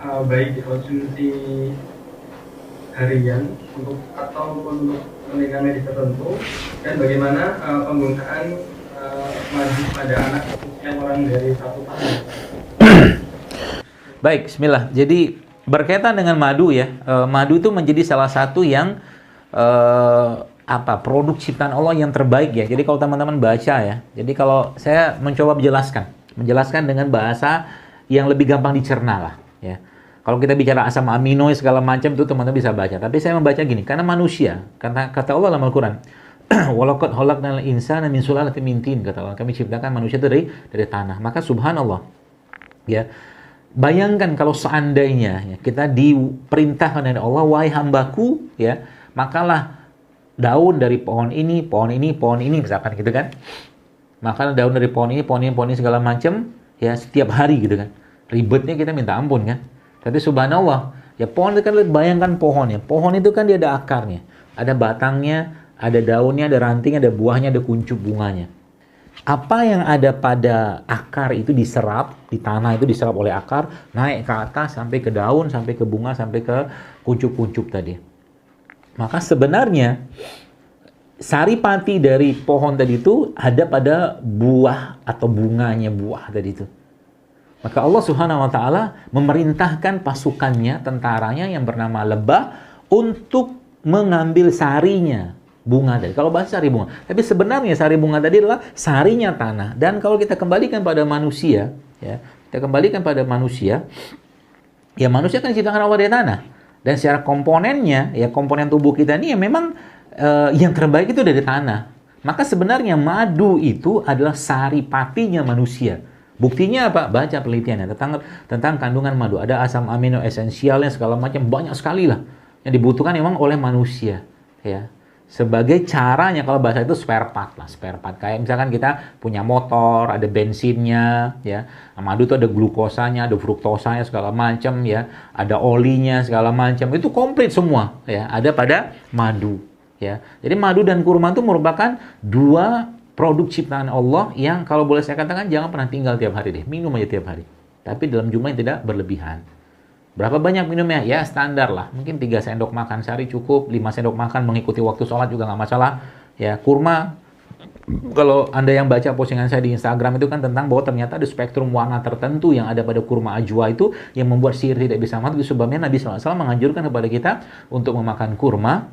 baik dikonsumsi harian untuk ataupun untuk penelitian medis tertentu, dan bagaimana penggunaan madu pada anak usia orang dari 1 tahun. Baik, bismillah. Jadi berkaitan dengan madu ya, madu itu menjadi salah satu yang produk ciptaan Allah yang terbaik ya. Jadi kalau teman-teman baca ya, jadi kalau saya mencoba menjelaskan dengan bahasa yang lebih gampang dicerna lah ya. Kalau kita bicara asam amino segala macam itu teman-teman bisa baca. Tapi saya membaca gini, karena manusia, karena kata Allah dalam Al-Quran, walaqad khalaqnal insana min sulalatin min tin, kata Allah, kami ciptakan manusia dari tanah. Maka subhanallah ya. Bayangkan kalau seandainya ya, kita diperintahkan oleh Allah, wahai hambaku ya, makalah daun dari pohon ini, misalkan gitu kan. Makalah daun dari pohon ini segala macam ya setiap hari gitu kan. Ribetnya kita minta ampun kan. Tapi subhanallah, ya pohon itu kan, bayangkan pohonnya. Pohon itu kan dia ada akarnya, ada batangnya, ada daunnya, ada rantingnya, ada buahnya, ada kuncup bunganya. Apa yang ada pada akar itu diserap, di tanah itu diserap oleh akar, naik ke atas sampai ke daun, sampai ke bunga, sampai ke kuncup-kuncup tadi. Maka sebenarnya saripati dari pohon tadi itu ada pada buah atau bunganya buah tadi itu. Maka Allah Subhanahu wa taala memerintahkan pasukannya, tentaranya yang bernama lebah untuk mengambil sarinya bunga tadi. Kalau bahasa sari bunga. Tapi sebenarnya sari bunga tadi adalah sarinya tanah. Dan kalau kita kembalikan pada manusia, ya, ya manusia kan diciptakan Allah dari tanah. Dan secara komponennya, ya komponen tubuh kita ini ya memang yang terbaik itu dari tanah. Maka sebenarnya madu itu adalah saripatinya manusia. Buktinya apa? Baca penelitiannya tentang kandungan madu. Ada asam amino esensialnya segala macam, banyak sekali lah yang dibutuhkan memang oleh manusia, ya. Sebagai caranya, kalau bahasa itu spare part. Kayak misalkan kita punya motor, ada bensinnya, ya. Madu itu ada glukosanya, ada fruktosanya segala macam, ya. Ada olinya segala macam. Itu komplit semua, ya. Ada pada madu, ya. Jadi madu dan kurma itu merupakan dua produk ciptaan Allah yang kalau boleh saya katakan jangan pernah tinggal tiap hari deh. Minum aja tiap hari. Tapi dalam jumlah yang tidak berlebihan. Berapa banyak minumnya? Ya standar lah. Mungkin 3 sendok makan sehari cukup. 5 sendok makan mengikuti waktu sholat juga nggak masalah. Ya kurma. Kalau Anda yang baca postingan saya di Instagram itu kan tentang bahwa ternyata ada spektrum warna tertentu yang ada pada kurma ajwa itu yang membuat sihir tidak bisa mati. Sebabnya Nabi SAW menganjurkan kepada kita untuk memakan kurma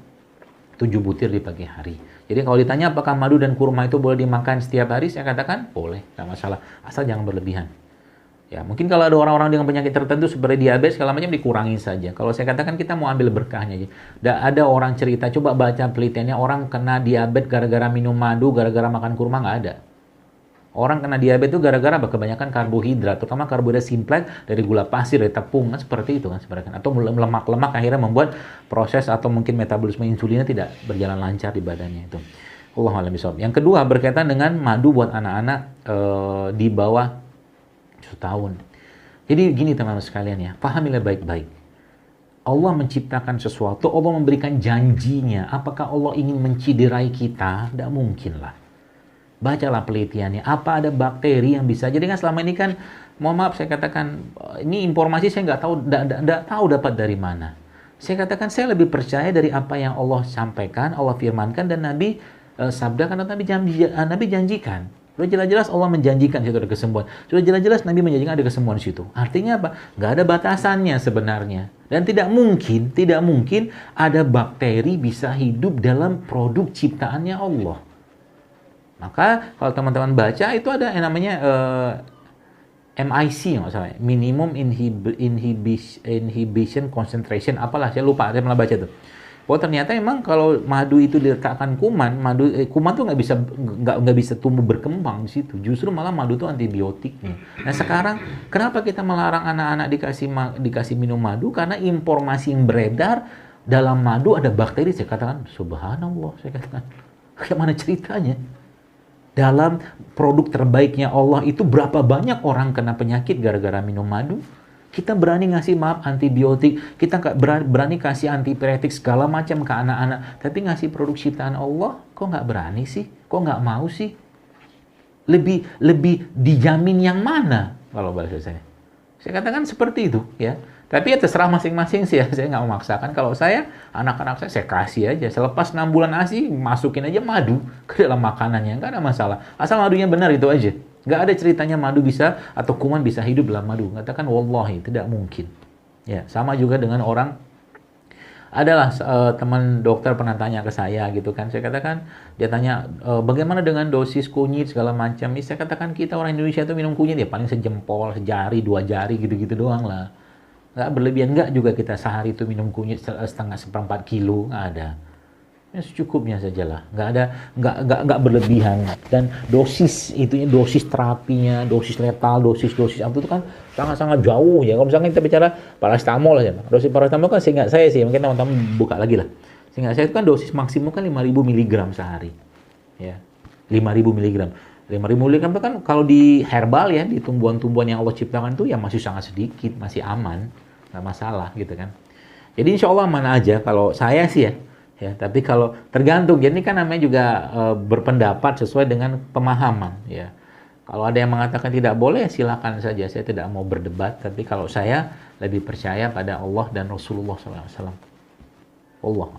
7 butir di pagi hari. Jadi kalau ditanya apakah madu dan kurma itu boleh dimakan setiap hari, saya katakan boleh, nggak masalah. Asal jangan berlebihan. Ya, mungkin kalau ada orang-orang dengan penyakit tertentu seperti diabetes, segala macam dikurangi saja. Kalau saya katakan kita mau ambil berkahnya aja. Ada orang cerita, coba baca penelitiannya, orang kena diabetes gara-gara minum madu, gara-gara makan kurma, nggak ada. Orang kena diabetes itu gara-gara kebanyakan karbohidrat, terutama karbohidrat simplet dari gula pasir, dari tepung, kan seperti itu kan sebenarnya. Atau lemak-lemak akhirnya membuat proses atau mungkin metabolisme insulinnya tidak berjalan lancar di badannya itu. Allahu a'lam bishawab. Yang kedua berkaitan dengan madu buat anak-anak di bawah 1 tahun. Jadi gini teman-teman sekalian ya, pahamilah baik-baik. Allah menciptakan sesuatu, Allah memberikan janjinya. Apakah Allah ingin menciderai kita? Tidak mungkin lah. Bacalah penelitiannya, apa ada bakteri yang bisa. Jadi kan selama ini kan, mohon maaf saya katakan, ini informasi saya nggak tahu dapat dari mana. Saya katakan saya lebih percaya dari apa yang Allah sampaikan, Allah firmankan, dan Nabi sabdakan, dan Nabi janjikan. Sudah jelas-jelas Allah menjanjikan situ ada kesembuhan. Sudah jelas-jelas Nabi menjanjikan ada kesembuhan di situ. Artinya apa? Nggak ada batasannya sebenarnya. Dan tidak mungkin ada bakteri bisa hidup dalam produk ciptaannya Allah. Maka kalau teman-teman baca itu ada yang namanya MIC, nggak salah, minimum inhibition concentration, apalah saya lupa, saya pernah baca tuh. Oh ternyata emang kalau madu itu diletakkan kuman tuh nggak bisa tumbuh berkembang di situ. Justru malah madu itu antibiotiknya. Nah sekarang kenapa kita melarang anak-anak dikasih minum madu? Karena informasi yang beredar dalam madu ada bakteri. Saya katakan subhanallah, saya katakan bagaimana ceritanya? Dalam produk terbaiknya Allah itu berapa banyak orang kena penyakit gara-gara minum madu. Kita berani ngasih antibiotik, kita berani kasih antipiretik segala macam ke anak-anak, tapi ngasih produk ciptaan Allah kok nggak berani sih? Kok nggak mau sih? Lebih dijamin yang mana kalau bahasa saya? Saya katakan seperti itu ya. Tapi ya terserah masing-masing sih ya, saya nggak memaksakan. Kalau saya, anak-anak saya kasih aja. Selepas 6 bulan ASI, masukin aja madu ke dalam makanannya, nggak ada masalah. Asal madunya benar itu aja. Nggak ada ceritanya madu bisa, atau kuman bisa hidup dalam madu. Katakan, wallahi, tidak mungkin. Ya, sama juga dengan orang, adalah teman dokter pernah tanya ke saya gitu kan. Saya katakan, dia tanya, bagaimana dengan dosis kunyit segala macam. Saya katakan, kita orang Indonesia itu minum kunyit ya paling sejempol, sejari, 2 jari gitu-gitu doang lah. Nggak berlebihan, nggak juga kita sehari itu minum kunyit setengah seperempat kilo, nggak ada. Ya secukupnya sajalah, nggak berlebihan. Dan dosis itu, dosis terapinya, dosis letal, dosis apa itu kan sangat-sangat jauh ya. Kalau misalnya kita bicara paracetamol aja, dosis paracetamol kan seingat saya sih, mungkin teman-teman buka lagi lah. Seingat saya itu kan dosis maksimum kan 5.000 mg sehari, ya 5.000 mg. 5.000 mg itu kan kalau di herbal ya, di tumbuhan-tumbuhan yang Allah ciptakan itu ya masih sangat sedikit, masih aman, nggak masalah gitu kan. Jadi insya Allah aman aja kalau saya sih ya. Ya, tapi kalau tergantung, jadi kan namanya juga berpendapat sesuai dengan pemahaman ya. Kalau ada yang mengatakan tidak boleh, silakan saja. Saya tidak mau berdebat, tapi kalau saya lebih percaya pada Allah dan Rasulullah SAW. Allah.